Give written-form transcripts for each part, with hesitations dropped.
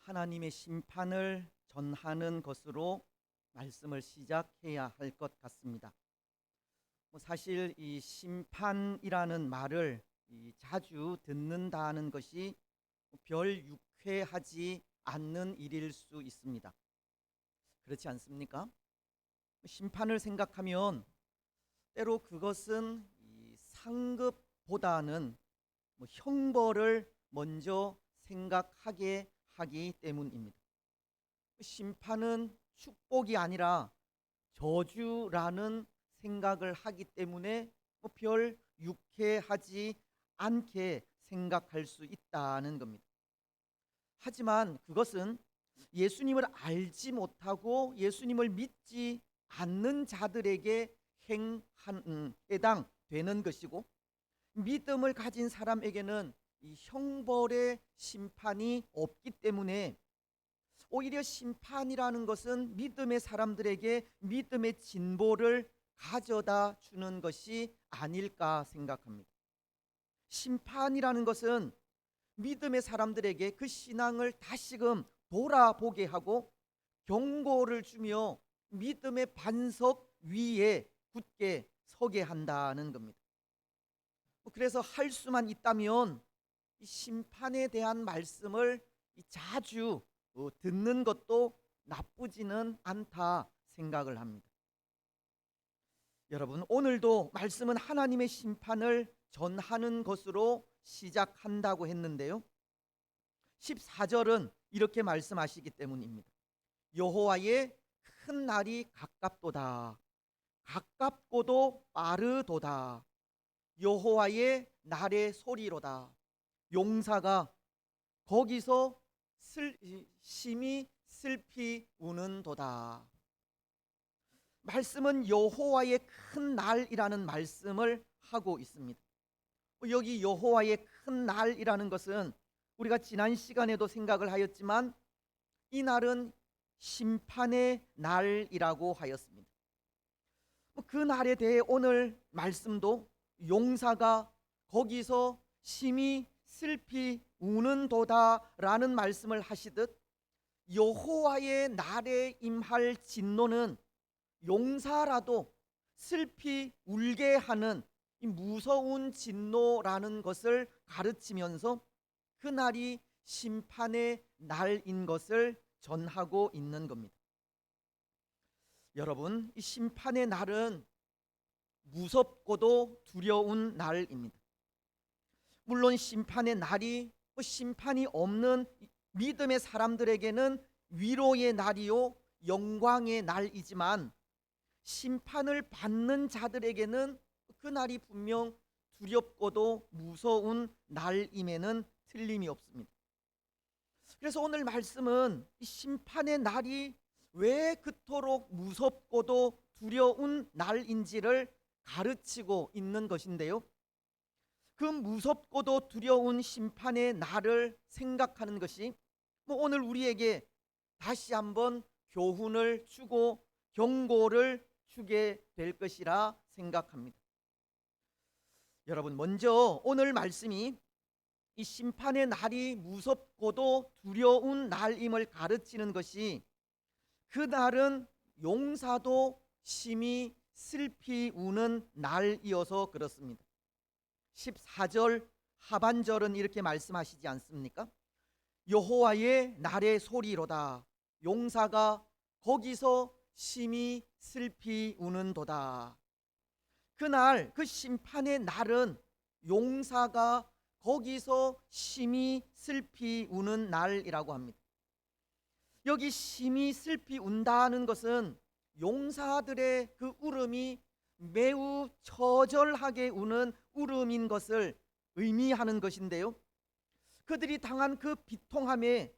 하나님의 심판을 전하는 것으로 말씀을 시작해야 할 것 같습니다. 사실 이 심판이라는 말을 자주 듣는다는 것이 별 유쾌하지 않는 일일 수 있습니다. 그렇지 않습니까? 심판을 생각하면 때로 그것은 이 상급보다는 형벌을 먼저 생각하게 하기 때문입니다. 심판은 축복이 아니라 저주라는 생각을 하기 때문에 별 유쾌하지 않게 생각할 수 있다는 겁니다. 하지만 그것은 예수님을 알지 못하고 예수님을 믿지 않는 자들에게 해당되는 것이고, 믿음을 가진 사람에게는 이 형벌의 심판이 없기 때문에 오히려 심판이라는 것은 믿음의 사람들에게 믿음의 진보를 가져다 주는 것이 아닐까 생각합니다. 심판이라는 것은 믿음의 사람들에게 그 신앙을 다시금 돌아보게 하고 경고를 주며 믿음의 반석 위에 굳게 서게 한다는 겁니다. 그래서 할 수만 있다면 이 심판에 대한 말씀을 자주 듣는 것도 나쁘지는 않다 생각을 합니다. 여러분, 오늘도 말씀은 하나님의 심판을 전하는 것으로 시작한다고 했는데요, 14절은 이렇게 말씀하시기 때문입니다. 여호와의 큰 날이 가깝도다. 가깝고도 빠르도다. 여호와의 날의 소리로다. 용사가 거기서 심히 슬피 우는도다. 말씀은 여호와의 큰 날이라는 말씀을 하고 있습니다. 여기 여호와의 큰 날이라는 것은 우리가 지난 시간에도 생각을 하였지만 이 날은 심판의 날이라고 하였습니다. 그 날에 대해 오늘 말씀도 용사가 거기서 심히 슬피 우는도다라는 말씀을 하시듯 여호와의 날에 임할 진노는 용사라도 슬피 울게 하는 이 무서운 진노라는 것을 가르치면서 그 날이 심판의 날인 것을 전하고 있는 겁니다. 여러분, 이 심판의 날은 무섭고도 두려운 날입니다. 물론 심판의 날이 심판이 없는 믿음의 사람들에게는 위로의 날이요 영광의 날이지만, 심판을 받는 자들에게는 그 날이 분명 두렵고도 무서운 날임에는 틀림이 없습니다. 그래서 오늘 말씀은 이 심판의 날이 왜 그토록 무섭고도 두려운 날인지를 가르치고 있는 것인데요, 그 무섭고도 두려운 심판의 날을 생각하는 것이 오늘 우리에게 다시 한번 교훈을 주고 경고를 주게 될 것이라 생각합니다. 여러분, 먼저 오늘 말씀이 이 심판의 날이 무섭고도 두려운 날임을 가르치는 것이, 그 날은 용사도 심히 슬피 우는 날이어서 그렇습니다. 14절 하반절은 이렇게 말씀하시지 않습니까? 여호와의 날의 소리로다. 용사가 거기서 심히 슬피 우는도다. 그날 그 심판의 날은 용사가 거기서 심히 슬피 우는 날이라고 합니다. 여기 심히 슬피 운다는 것은 용사들의 그 울음이 매우 처절하게 우는 울음인 것을 의미하는 것인데요, 그들이 당한 그 비통함에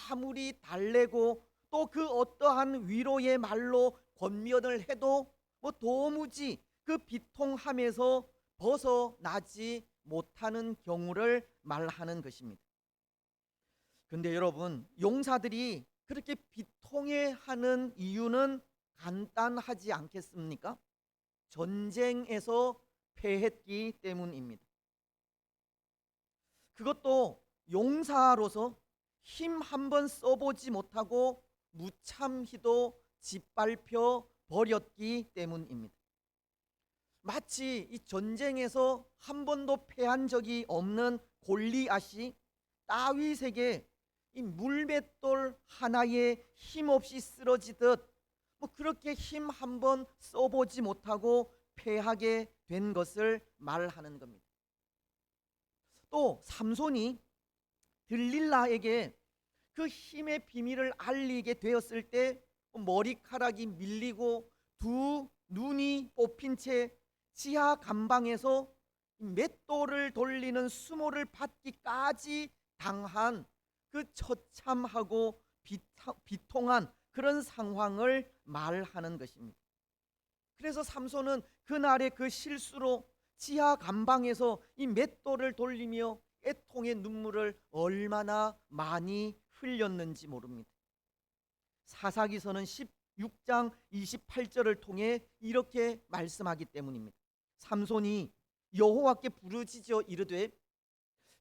아무리 달래고 또 그 어떠한 위로의 말로 권면을 해도 도무지 그 비통함에서 벗어나지 못하는 경우를 말하는 것입니다. 그런데 여러분, 용사들이 그렇게 비통해하는 이유는 간단하지 않겠습니까? 전쟁에서 패했기 때문입니다. 그것도 용사로서 힘 한번 써보지 못하고 무참히도 짓밟혀 버렸기 때문입니다. 마치 이 전쟁에서 한 번도 패한 적이 없는 골리앗이 다윗에게 이 물맷돌 하나에 힘없이 쓰러지듯 그렇게 힘 한번 써보지 못하고 패하게 된 것을 말하는 겁니다. 또 삼손이 들릴라에게 그 힘의 비밀을 알리게 되었을 때 머리카락이 밀리고 두 눈이 뽑힌 채 지하 감방에서 맷돌을 돌리는 수모를 받기까지 당한 그 처참하고 비통한 그런 상황을 말하는 것입니다. 그래서 삼손은 그날의 그 실수로 지하 감방에서 이 맷돌을 돌리며 애통의 눈물을 얼마나 많이 흘렸는지 모릅니다. 사사기서는 16장 28절을 통해 이렇게 말씀하기 때문입니다. 삼손이 여호와께 부르짖어 이르되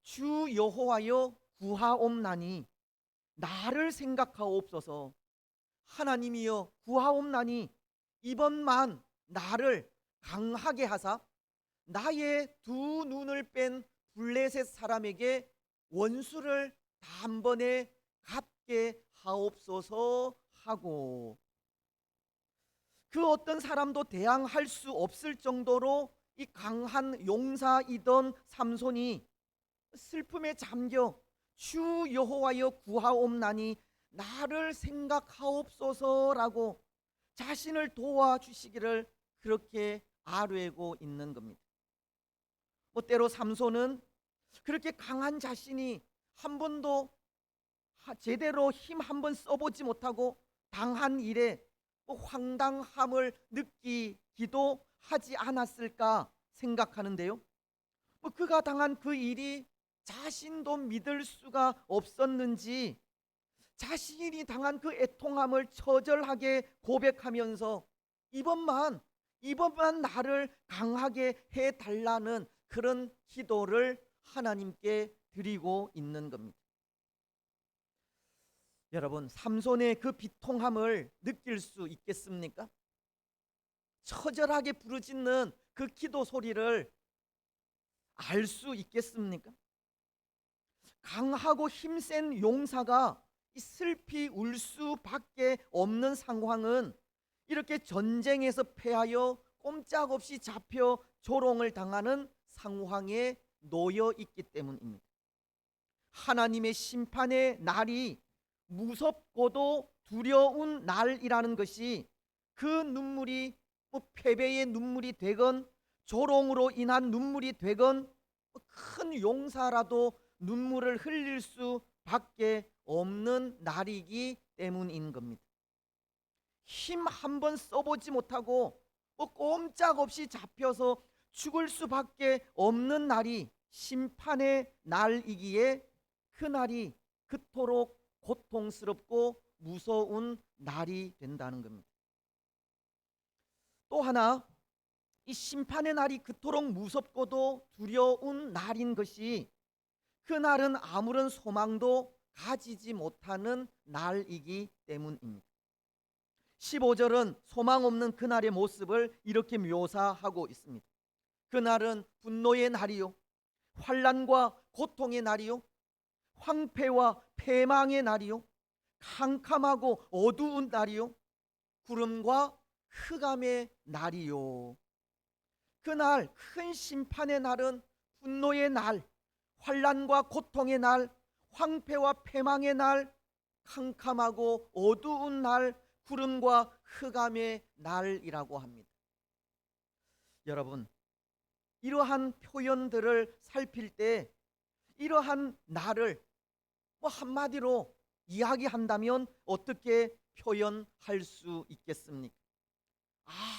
주 여호와여 구하옵나니 나를 생각하옵소서. 하나님이여 구하옵나니 이번만 나를 강하게 하사 나의 두 눈을 뺀 블레셋 사람에게 원수를 단번에 갚게 하옵소서 하고, 그 어떤 사람도 대항할 수 없을 정도로 이 강한 용사이던 삼손이 슬픔에 잠겨 주 여호와여 구하옵나니 나를 생각하옵소서라고 자신을 도와주시기를 그렇게 아뢰고 있는 겁니다. 때로 삼손은 그렇게 강한 자신이 한 번도 제대로 힘 한 번 써보지 못하고 당한 일에 황당함을 느끼기도 하지 않았을까 생각하는데요. 그가 당한 그 일이 자신도 믿을 수가 없었는지 자신이 당한 그 애통함을 처절하게 고백하면서 이번만 나를 강하게 해달라는 그런 기도를 하나님께 드리고 있는 겁니다. 여러분, 삼손의 그 비통함을 느낄 수 있겠습니까? 처절하게 부르짖는 그 기도 소리를 알 수 있겠습니까? 강하고 힘센 용사가 슬피 울 수밖에 없는 상황은 이렇게 전쟁에서 패하여 꼼짝없이 잡혀 조롱을 당하는 상황에 놓여 있기 때문입니다. 하나님의 심판의 날이 무섭고도 두려운 날이라는 것이 그 눈물이 패배의 눈물이 되건 조롱으로 인한 눈물이 되건 큰 용사라도 눈물을 흘릴 수밖에 없는 날이기 때문인 겁니다. 힘 한 번 써보지 못하고 꼼짝없이 잡혀서 죽을 수밖에 없는 날이 심판의 날이기에 그 날이 그토록 고통스럽고 무서운 날이 된다는 겁니다. 또 하나, 이 심판의 날이 그토록 무섭고도 두려운 날인 것이 그날은 아무런 소망도 가지지 못하는 날이기 때문입니다. 15절은 소망 없는 그날의 모습을 이렇게 묘사하고 있습니다. 그날은 분노의 날이요, 환난과 고통의 날이요, 황폐와 패망의 날이요, 캄캄하고 어두운 날이요, 구름과 흑암의 날이요. 그날 큰 심판의 날은 분노의 날, 환난과 고통의 날, 황폐와 패망의 날, 캄캄하고 어두운 날, 구름과 흑암의 날이라고 합니다. 여러분, 이러한 표현들을 살필 때 이러한 날을 한마디로 이야기한다면 어떻게 표현할 수 있겠습니까?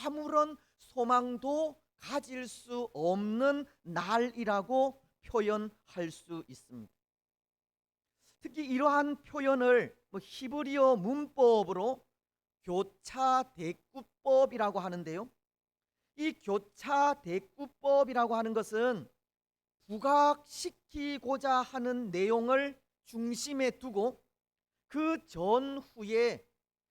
아무런 소망도 가질 수 없는 날이라고 표현할 수 있습니다. 특히 이러한 표현을 히브리어 문법으로 교차대꾸법이라고 하는데요, 이 교차대꾸법이라고 하는 것은 부각시키고자 하는 내용을 중심에 두고 그 전후에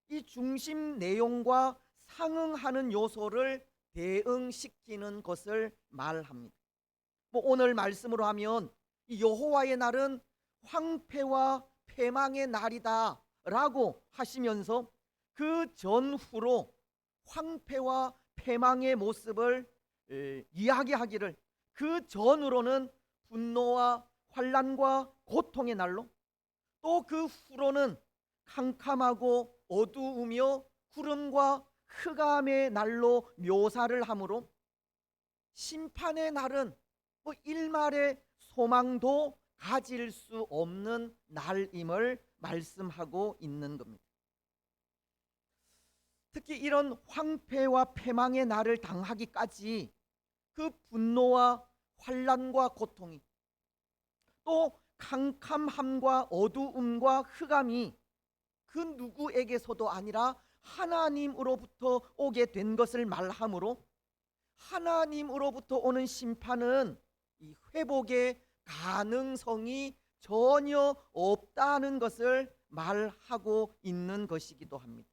이 중심 내용과 상응하는 요소를 대응시키는 것을 말합니다. 오늘 말씀으로 하면 이 여호와의 날은 황폐와 패망의 날이다라고 하시면서 그 전후로 황폐와 패망의 모습을 이야기하기를, 그 전으로는 분노와 환난과 고통의 날로, 또 그 후로는 캄캄하고 어두우며 구름과 흑암의 날로 묘사를 하므로 심판의 날은 일말의 소망도 가질 수 없는 날임을 말씀하고 있는 겁니다. 특히 이런 황폐와 패망의 날을 당하기까지 그 분노와 환난과 고통이, 또 캄캄함과 어두움과 흑암이 그 누구에게서도 아니라 하나님으로부터 오게 된 것을 말하므로 하나님으로부터 오는 심판은 이 회복의 가능성이 전혀 없다는 것을 말하고 있는 것이기도 합니다.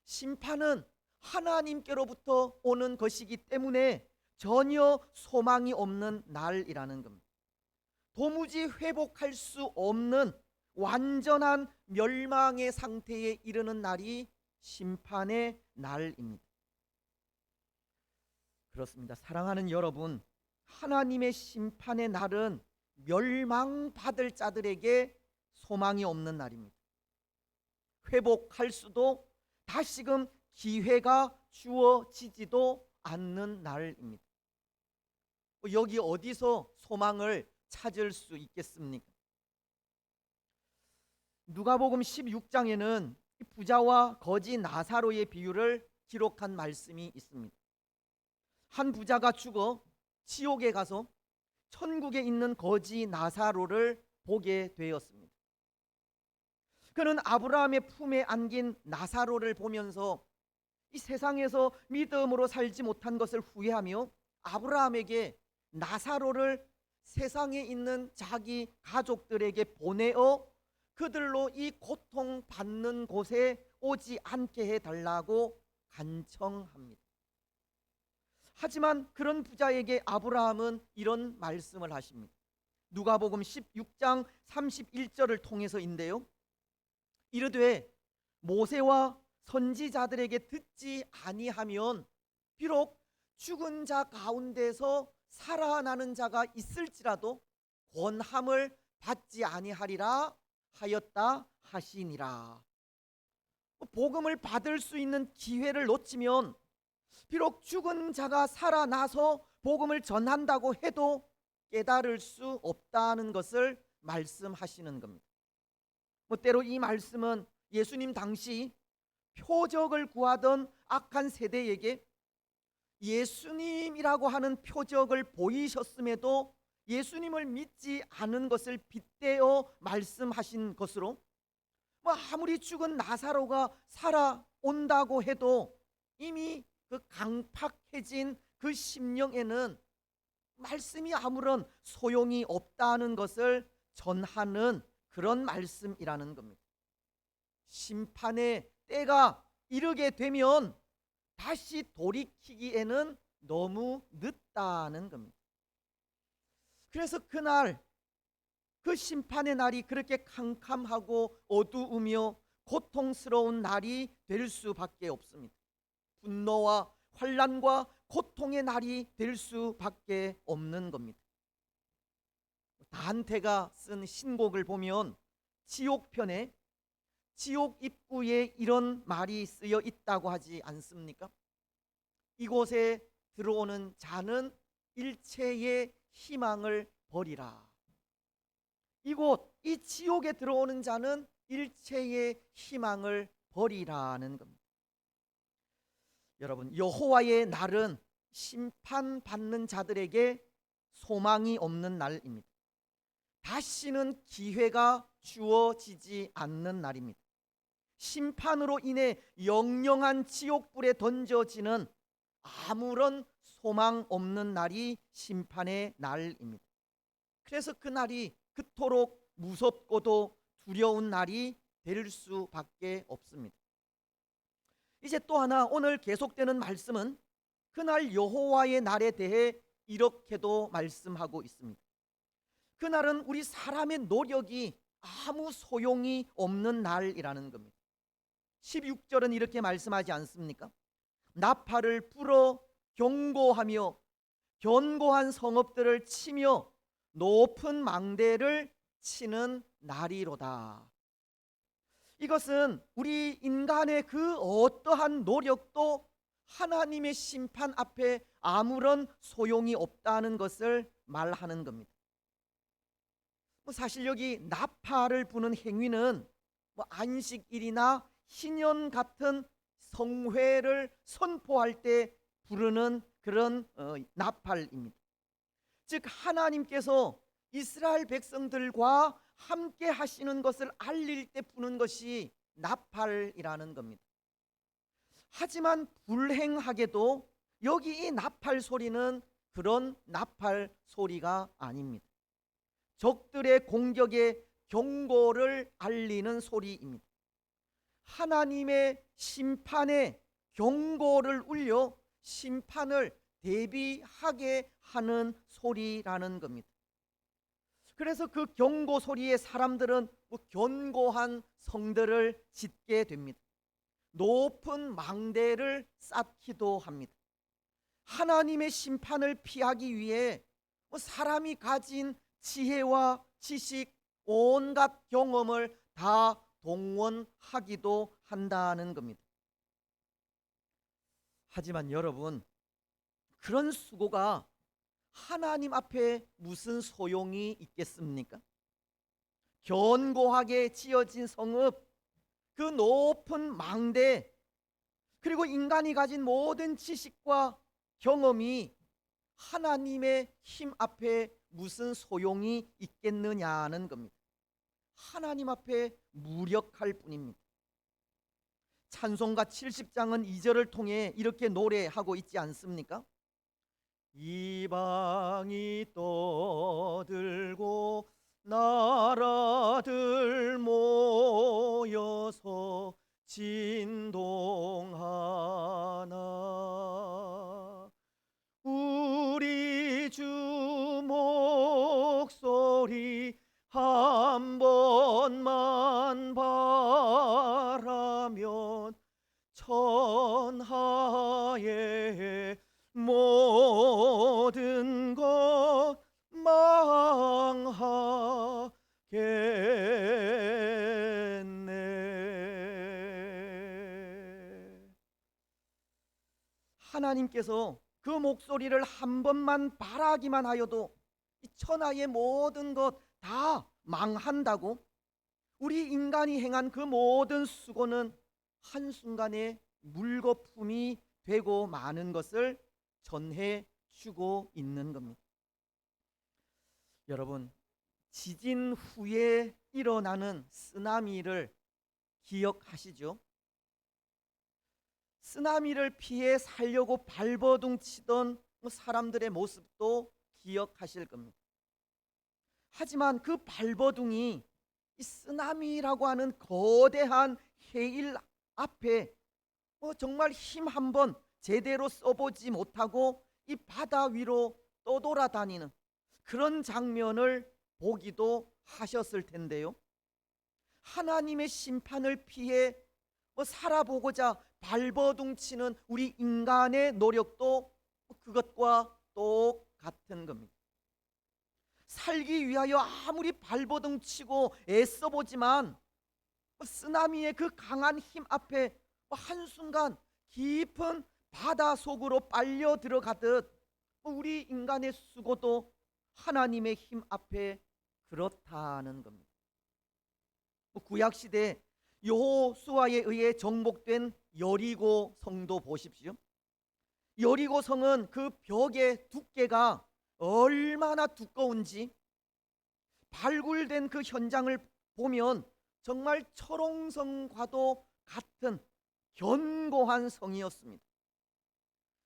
심판은 하나님께로부터 오는 것이기 때문에 전혀 소망이 없는 날이라는 겁니다. 도무지 회복할 수 없는 완전한 멸망의 상태에 이르는 날이 심판의 날입니다. 그렇습니다. 사랑하는 여러분, 하나님의 심판의 날은 멸망받을 자들에게 소망이 없는 날입니다. 회복할 수도 다시금 기회가 주어지지도 않는 날입니다. 여기 어디서 소망을 찾을 수 있겠습니까? 누가복음 16장에는 부자와 거지 나사로의 비유를 기록한 말씀이 있습니다. 한 부자가 죽어 지옥에 가서 천국에 있는 거지 나사로를 보게 되었습니다. 그는 아브라함의 품에 안긴 나사로를 보면서 이 세상에서 믿음으로 살지 못한 것을 후회하며 아브라함에게 나사로를 세상에 있는 자기 가족들에게 보내어 그들로 이 고통받는 곳에 오지 않게 해달라고 간청합니다. 하지만 그런 부자에게 아브라함은 이런 말씀을 하십니다. 누가복음 16장 31절을 통해서인데요, 이르되 모세와 선지자들에게 듣지 아니하면 비록 죽은 자 가운데서 살아나는 자가 있을지라도 권함을 받지 아니하리라 하였다 하시니라. 복음을 받을 수 있는 기회를 놓치면 비록 죽은 자가 살아나서 복음을 전한다고 해도 깨달을 수 없다는 것을 말씀하시는 겁니다. 때로 이 말씀은 예수님 당시 표적을 구하던 악한 세대에게 예수님이라고 하는 표적을 보이셨음에도 예수님을 믿지 않은 것을 빗대어 말씀하신 것으로, 아무리 죽은 나사로가 살아온다고 해도 이미 그 강팍해진 그 심령에는 말씀이 아무런 소용이 없다는 것을 전하는 그런 말씀이라는 겁니다. 심판의 때가 이르게 되면 다시 돌이키기에는 너무 늦다는 겁니다. 그래서 그날, 그 심판의 날이 그렇게 캄캄하고 어두우며 고통스러운 날이 될 수밖에 없습니다. 분노와 환난과 고통의 날이 될 수밖에 없는 겁니다. 단테가 쓴 신곡을 보면 지옥편에 지옥 입구에 이런 말이 쓰여 있다고 하지 않습니까? 이곳에 들어오는 자는 일체의 희망을 버리라. 이곳, 이 지옥에 들어오는 자는 일체의 희망을 버리라는 겁니다. 여러분, 여호와의 날은 심판받는 자들에게 소망이 없는 날입니다. 다시는 기회가 주어지지 않는 날입니다. 심판으로 인해 영영한 지옥불에 던져지는 아무런 소망 없는 날이 심판의 날입니다. 그래서 그 날이 그토록 무섭고도 두려운 날이 될 수밖에 없습니다. 이제 또 하나 오늘 계속되는 말씀은 그날 여호와의 날에 대해 이렇게도 말씀하고 있습니다. 그날은 우리 사람의 노력이 아무 소용이 없는 날이라는 겁니다. 16절은 이렇게 말씀하지 않습니까? 나팔을 불어 경고하며 견고한 성읍들을 치며 높은 망대를 치는 날이로다. 이것은 우리 인간의 그 어떠한 노력도 하나님의 심판 앞에 아무런 소용이 없다는 것을 말하는 겁니다. 사실 여기 나팔을 부는 행위는 안식일이나 희년 같은 성회를 선포할 때 부르는 그런 나팔입니다. 즉 하나님께서 이스라엘 백성들과 함께 하시는 것을 알릴 때 부는 것이 나팔이라는 겁니다. 하지만 불행하게도 여기 이 나팔 소리는 그런 나팔 소리가 아닙니다. 적들의 공격에 경고를 알리는 소리입니다. 하나님의 심판에 경고를 울려 심판을 대비하게 하는 소리라는 겁니다. 그래서 그 경고 소리에 사람들은 견고한 성들을 짓게 됩니다. 높은 망대를 쌓기도 합니다. 하나님의 심판을 피하기 위해 사람이 가진 지혜와 지식, 온갖 경험을 다 동원하기도 한다는 겁니다. 하지만 여러분, 그런 수고가 하나님 앞에 무슨 소용이 있겠습니까? 견고하게 지어진 성읍, 그 높은 망대, 그리고 인간이 가진 모든 지식과 경험이 하나님의 힘 앞에 무슨 소용이 있겠느냐는 겁니다. 하나님 앞에 무력할 뿐입니다. 찬송가 70장은 2절을 통해 이렇게 노래하고 있지 않습니까? 이방이 떠들고 나라들 모여서 진동하나 우리 주 목소리 한 번만 바라면 천하의 모든 것 망하겠네. 하나님께서 그 목소리를 한 번만 바라기만 하여도 이 천하의 모든 것 다 망한다고, 우리 인간이 행한 그 모든 수고는 한순간에 물거품이 되고 마는 것을 전해 주고 있는 겁니다. 여러분, 지진 후에 일어나는 쓰나미를 기억하시죠? 쓰나미를 피해 살려고 발버둥 치던 사람들의 모습도 기억하실 겁니다. 하지만 그 발버둥이 이 쓰나미라고 하는 거대한 해일 앞에 정말 힘 한번 제대로 써보지 못하고 이 바다 위로 떠돌아다니는 그런 장면을 보기도 하셨을 텐데요. 하나님의 심판을 피해 살아보고자 발버둥 치는 우리 인간의 노력도 그것과 똑같은 겁니다. 살기 위하여 아무리 발버둥 치고 애써보지만 쓰나미의 그 강한 힘 앞에 한순간 깊은 바다 속으로 빨려 들어가듯 우리 인간의 수고도 하나님의 힘 앞에 그렇다는 겁니다. 구약시대 여호수아에 의해 정복된 여리고 성도 보십시오. 여리고 성은 그 벽의 두께가 얼마나 두꺼운지 발굴된 그 현장을 보면 정말 철옹성과도 같은 견고한 성이었습니다.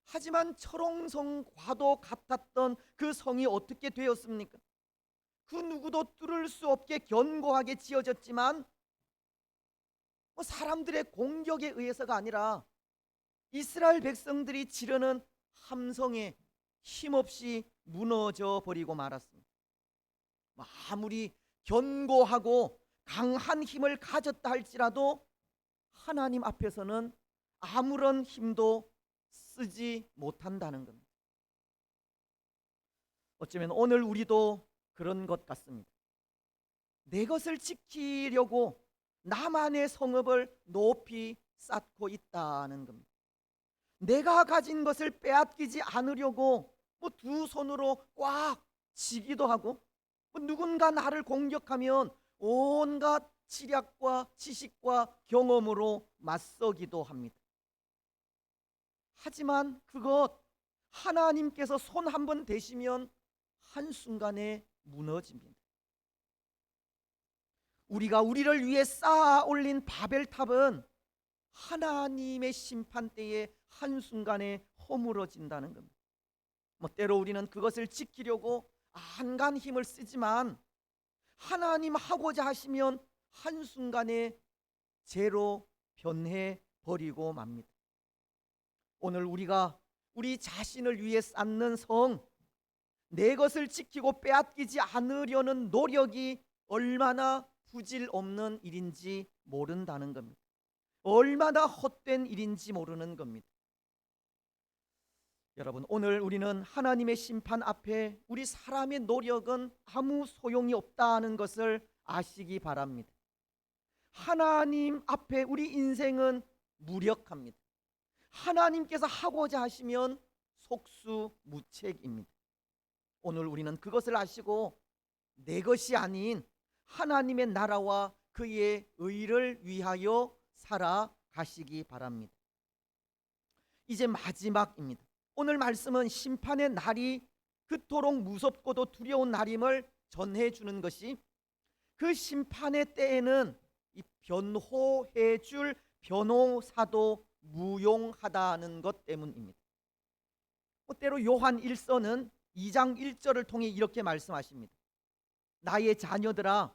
하지만 철옹성과도 같았던 그 성이 어떻게 되었습니까? 그 누구도 뚫을 수 없게 견고하게 지어졌지만 사람들의 공격에 의해서가 아니라 이스라엘 백성들이 지르는 함성에 힘없이 무너져 버리고 말았습니다. 아무리 견고하고 강한 힘을 가졌다 할지라도 하나님 앞에서는 아무런 힘도 쓰지 못한다는 겁니다. 어쩌면 오늘 우리도 그런 것 같습니다. 내 것을 지키려고 나만의 성읍을 높이 쌓고 있다는 겁니다. 내가 가진 것을 빼앗기지 않으려고 두 손으로 꽉 쥐기도 하고 누군가 나를 공격하면 온갖 지략과 지식과 경험으로 맞서기도 합니다. 하지만 그것 하나님께서 손 한번 대시면 한순간에 무너집니다. 우리가 우리를 위해 쌓아 올린 바벨탑은 하나님의 심판 때에 한순간에 허물어진다는 겁니다. 때로 우리는 그것을 지키려고 안간 힘을 쓰지만 하나님 하고자 하시면 한순간에 죄로 변해 버리고 맙니다. 오늘 우리가 우리 자신을 위해 쌓는 성, 내 것을 지키고 빼앗기지 않으려는 노력이 얼마나 부질 없는 일인지 모른다는 겁니다. 얼마나 헛된 일인지 모르는 겁니다. 여러분, 오늘 우리는 하나님의 심판 앞에 우리 사람의 노력은 아무 소용이 없다는 것을 아시기 바랍니다. 하나님 앞에 우리 인생은 무력합니다. 하나님께서 하고자 하시면 속수무책입니다. 오늘 우리는 그것을 아시고 내 것이 아닌 하나님의 나라와 그의 의를 위하여 살아가시기 바랍니다. 이제 마지막입니다. 오늘 말씀은 심판의 날이 그토록 무섭고도 두려운 날임을 전해주는 것이 그 심판의 때에는 이 변호해 줄 변호사도 무용하다는 것 때문입니다. 때로 요한 1서는 2장 1절을 통해 이렇게 말씀하십니다. 나의 자녀들아,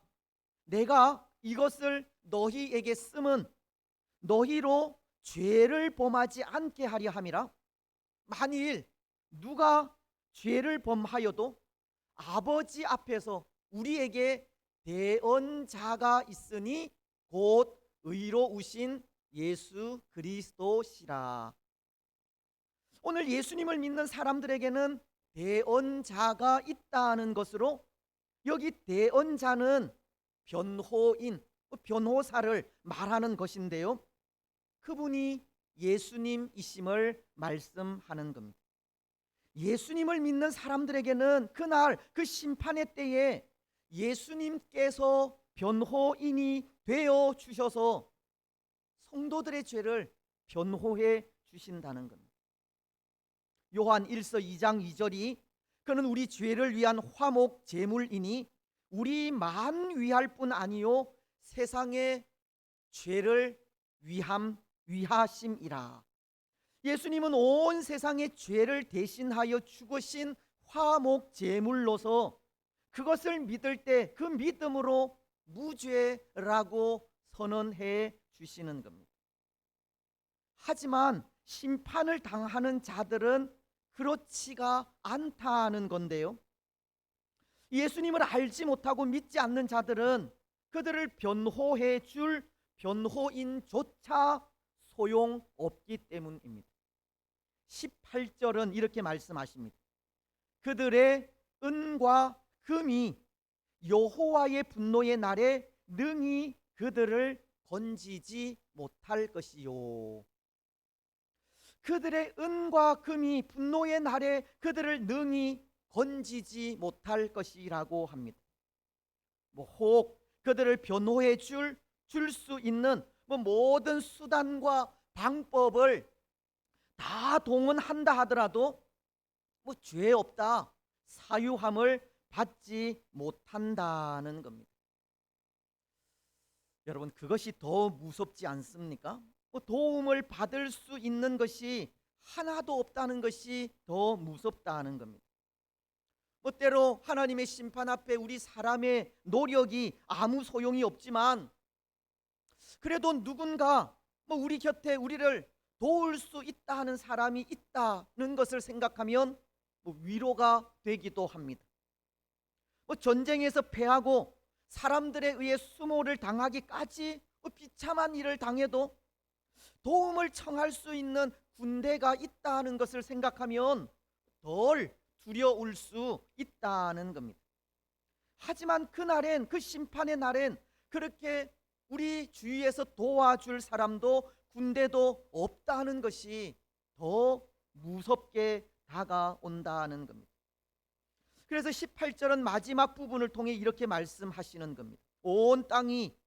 내가 이것을 너희에게 쓰면 너희로 죄를 범하지 않게 하려 함이라. 만일 누가 죄를 범하여도 아버지 앞에서 우리에게 대언자가 있으니 곧 의로우신 예수 그리스도시라. 오늘 예수님을 믿는 사람들에게는 대언자가 있다는 것으로 여기 대언자는 변호인, 변호사를 말하는 것인데요, 그분이 예수님이심을 말씀하는 겁니다. 예수님을 믿는 사람들에게는 그날 그 심판의 때에 예수님께서 변호인이 되어 주셔서 성도들의 죄를 변호해 주신다는 겁니다. 요한 1서 2장 2절이 그는 우리 죄를 위한 화목 제물이니 우리만 위할 뿐 아니요 세상의 죄를 위하심이라. 예수님은 온 세상의 죄를 대신하여 죽으신 화목 제물로서 그것을 믿을 때 그 믿음으로 무죄라고 선언해 주시는 겁니다. 하지만 심판을 당하는 자들은 그렇지가 않다는 건데요, 예수님을 알지 못하고 믿지 않는 자들은 그들을 변호해 줄 변호인조차 소용없기 때문입니다. 18절은 이렇게 말씀하십니다. 그들의 은과 금이 여호와의 분노의 날에 능히 그들을 건지지 못할 것이요. 그들의 은과 금이 분노의 날에 그들을 능히 건지지 못할 것이라고 합니다. 혹 그들을 변호해 줄 수 있는 모든 수단과 방법을 다 동원한다 하더라도 죄 없다, 사유함을 받지 못한다는 겁니다. 여러분, 그것이 더 무섭지 않습니까? 도움을 받을 수 있는 것이 하나도 없다는 것이 더 무섭다는 겁니다. 때로 하나님의 심판 앞에 우리 사람의 노력이 아무 소용이 없지만, 그래도 누군가 우리 곁에 우리를 도울 수 있다 하는 사람이 있다는 것을 생각하면 위로가 되기도 합니다. 전쟁에서 패하고 사람들에 의해 수모를 당하기까지 비참한 일을 당해도 도움을 청할 수 있는 군대가 있다는 것을 생각하면 덜 두려울 수 있다는 겁니다. 하지만 그날엔, 그 심판의 날엔 그렇게 우리 주위에서 도와줄 사람도 군대도 없다는 것이 더 무섭게 다가온다는 겁니다. 그래서 18절은 마지막 부분을 통해 이렇게 말씀하시는 겁니다. 온 땅이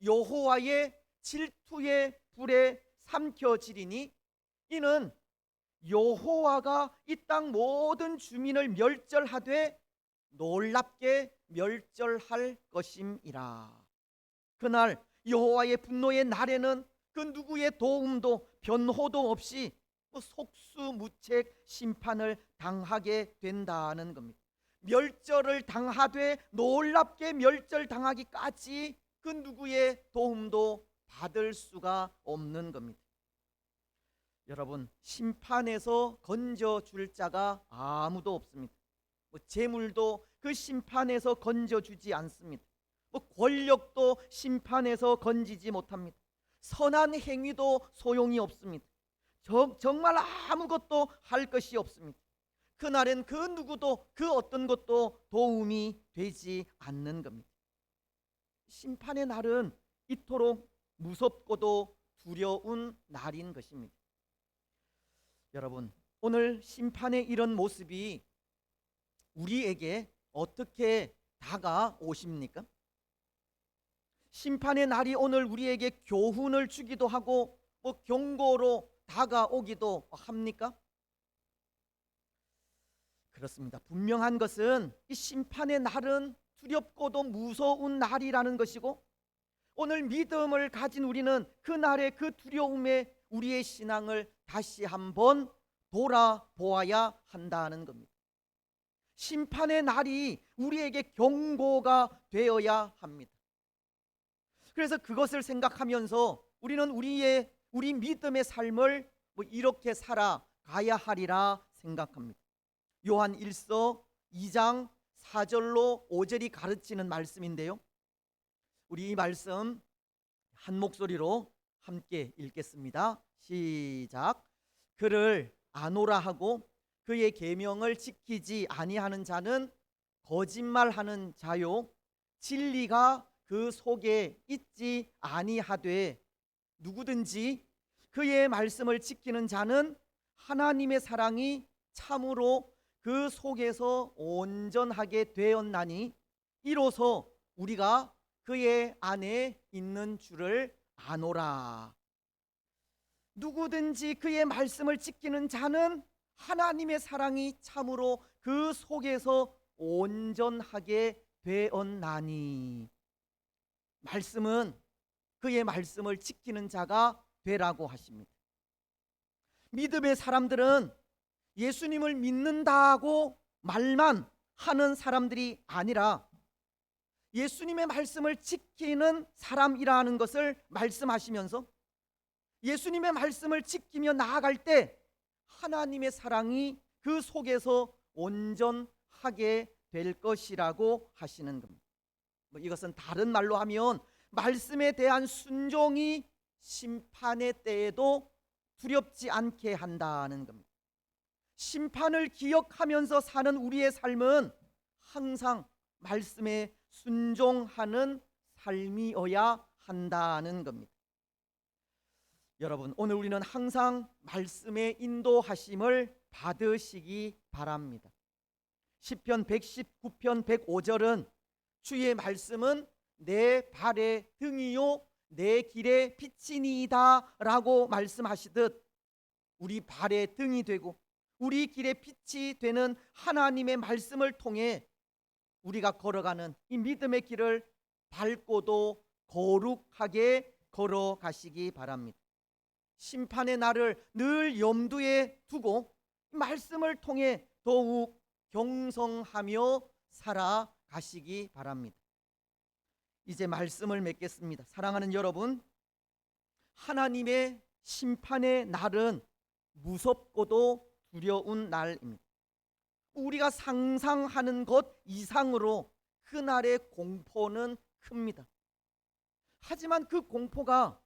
여호와의 질투의 불에 삼켜지리니 이는 여호와가 이 땅 모든 주민을 멸절하되 놀랍게 멸절할 것임이라. 그날 여호와의 분노의 날에는 그 누구의 도움도 변호도 없이 속수무책 심판을 당하게 된다는 겁니다. 멸절을 당하되 놀랍게 멸절당하기까지 그 누구의 도움도 받을 수가 없는 겁니다. 여러분, 심판에서 건져줄 자가 아무도 없습니다. 재물도 그 심판에서 건져주지 않습니다. 권력도 심판에서 건지지 못합니다. 선한 행위도 소용이 없습니다. 정말 아무것도 할 것이 없습니다. 그날엔 그 누구도 그 어떤 것도 도움이 되지 않는 겁니다. 심판의 날은 이토록 무섭고도 두려운 날인 것입니다. 여러분, 오늘 심판의 이런 모습이 우리에게 어떻게 다가오십니까? 심판의 날이 오늘 우리에게 교훈을 주기도 하고 경고로 다가오기도 합니까? 그렇습니다. 분명한 것은 이 심판의 날은 두렵고도 무서운 날이라는 것이고, 오늘 믿음을 가진 우리는 그 날의 그 두려움에 우리의 신앙을 다시 한번 돌아보아야 한다는 겁니다. 심판의 날이 우리에게 경고가 되어야 합니다. 그래서 그것을 생각하면서 우리는 우리 믿음의 삶을 이렇게 살아가야 하리라 생각합니다. 요한 1서 2장 4절로 5절이 가르치는 말씀인데요, 우리 이 말씀 한 목소리로 함께 읽겠습니다. 시작. 그를 아노라 하고 그의 계명을 지키지 아니하는 자는 거짓말하는 자요, 진리가 그 속에 있지 아니하되 누구든지 그의 말씀을 지키는 자는 하나님의 사랑이 참으로 그 속에서 온전하게 되었나니 이로써 우리가 그의 안에 있는 줄을 아노라. 누구든지 그의 말씀을 지키는 자는 하나님의 사랑이 참으로 그 속에서 온전하게 되었나니, 말씀은 그의 말씀을 지키는 자가 되라고 하십니다. 믿음의 사람들은 예수님을 믿는다고 말만 하는 사람들이 아니라 예수님의 말씀을 지키는 사람이라는 것을 말씀하시면서 예수님의 말씀을 지키며 나아갈 때 하나님의 사랑이 그 속에서 온전하게 될 것이라고 하시는 겁니다. 이것은 다른 말로 하면 말씀에 대한 순종이 심판의 때에도 두렵지 않게 한다는 겁니다. 심판을 기억하면서 사는 우리의 삶은 항상 말씀에 순종하는 삶이어야 한다는 겁니다. 여러분, 오늘 우리는 항상 말씀의 인도하심을 받으시기 바랍니다. 시편 119편 105절은 주의 말씀은 내 발의 등이요 내 길의 빛이니이다 라고 말씀하시듯 우리 발의 등이 되고 우리 길의 빛이 되는 하나님의 말씀을 통해 우리가 걸어가는 이 믿음의 길을 밝고도 거룩하게 걸어가시기 바랍니다. 심판의 날을 늘 염두에 두고 말씀을 통해 더욱 경성하며 살아가시기 바랍니다. 이제 말씀을 맺겠습니다. 사랑하는 여러분, 하나님의 심판의 날은 무섭고도 두려운 날입니다. 우리가 상상하는 것 이상으로 그날의 공포는 큽니다. 하지만 그 공포가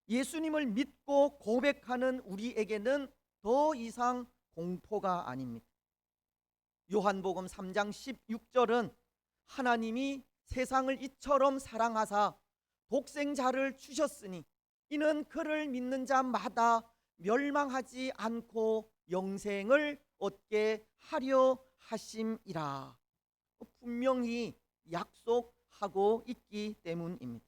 예수님을 믿고 고백하는 우리에게는 더 이상 공포가 아닙니다. 요한복음 3장 16절은 하나님이 세상을 이처럼 사랑하사 독생자를 주셨으니 이는 그를 믿는 자마다 멸망하지 않고 영생을 얻게 하려 하심이라. 분명히 약속하고 있기 때문입니다.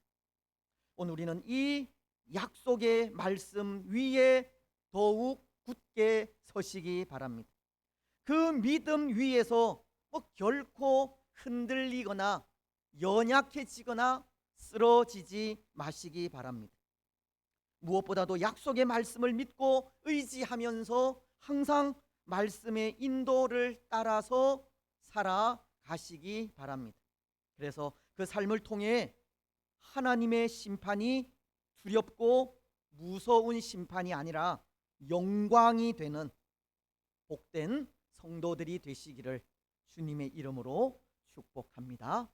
오늘 우리는 이 약속의 말씀 위에 더욱 굳게 서시기 바랍니다. 그 믿음 위에서 결코 흔들리거나 연약해지거나 쓰러지지 마시기 바랍니다. 무엇보다도 약속의 말씀을 믿고 의지하면서 항상 말씀의 인도를 따라서 살아가시기 바랍니다. 그래서 그 삶을 통해 하나님의 심판이 두렵고 무서운 심판이 아니라 영광이 되는 복된 성도들이 되시기를 주님의 이름으로 축복합니다.